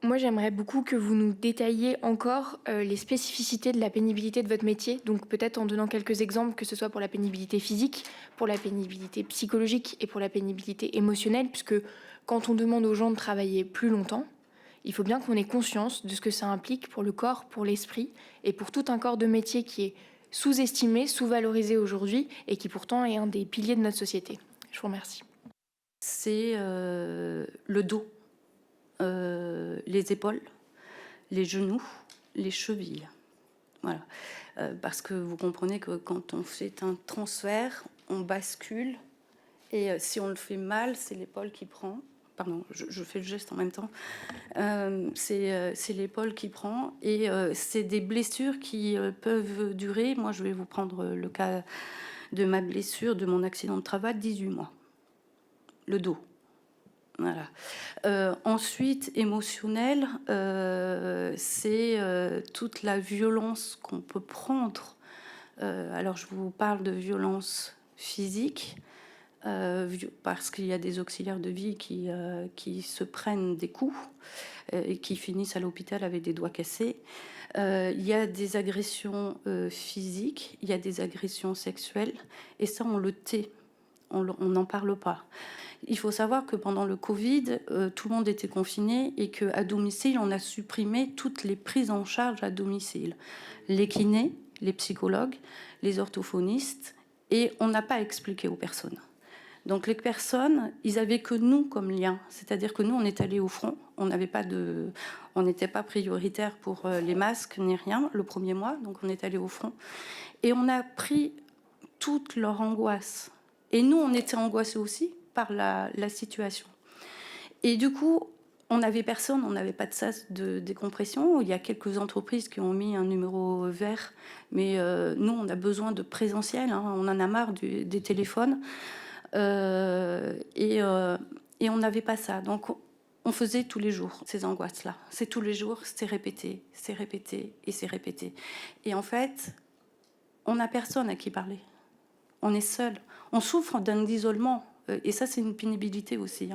Moi, j'aimerais beaucoup que vous nous détailliez encore les spécificités de la pénibilité de votre métier. Donc peut-être en donnant quelques exemples, que ce soit pour la pénibilité physique, pour la pénibilité psychologique et pour la pénibilité émotionnelle, puisque quand on demande aux gens de travailler plus longtemps, il faut bien qu'on ait conscience de ce que ça implique pour le corps, pour l'esprit et pour tout un corps de métier qui est sous-estimé, sous-valorisé aujourd'hui et qui pourtant est un des piliers de notre société. Je vous remercie. C'est le dos, les épaules, les genoux, les chevilles. Voilà. Parce que vous comprenez que quand on fait un transfert, on bascule et si on le fait mal, c'est l'épaule qui prend. Pardon, je fais le geste en même temps. C'est l'épaule qui prend et c'est des blessures qui peuvent durer. Moi, je vais vous prendre le cas de ma blessure, de mon accident de travail, 18 mois. Le dos. Voilà. Ensuite, émotionnel, c'est toute la violence qu'on peut prendre. Alors, je vous parle de violence physique, parce qu'il y a des auxiliaires de vie qui se prennent des coups et qui finissent à l'hôpital avec des doigts cassés. Il y a des agressions physiques, il y a des agressions sexuelles, et ça, on le tait. On n'en parle pas. Il faut savoir que pendant le Covid, tout le monde était confiné et qu'à domicile, on a supprimé toutes les prises en charge à domicile. Les kinés, les psychologues, les orthophonistes, et on n'a pas expliqué aux personnes. Donc les personnes, ils avaient que nous comme lien, c'est-à-dire que nous, on est allés au front, on n'était pas prioritaire pour les masques ni rien le premier mois, donc on est allé au front et on a pris toute leur angoisse. Et nous, on était angoissés aussi par la situation. Et du coup, on n'avait personne, on n'avait pas de sas de décompression. Il y a quelques entreprises qui ont mis un numéro vert, mais nous, on a besoin de présentiel, hein, on en a marre des téléphones. Et on n'avait pas ça. Donc, on faisait tous les jours ces angoisses-là. C'est tous les jours, c'est répété, c'est répété et c'est répété. Et en fait, on n'a personne à qui parler. On est seul. On souffre d'un isolement. Et ça, c'est une pénibilité aussi.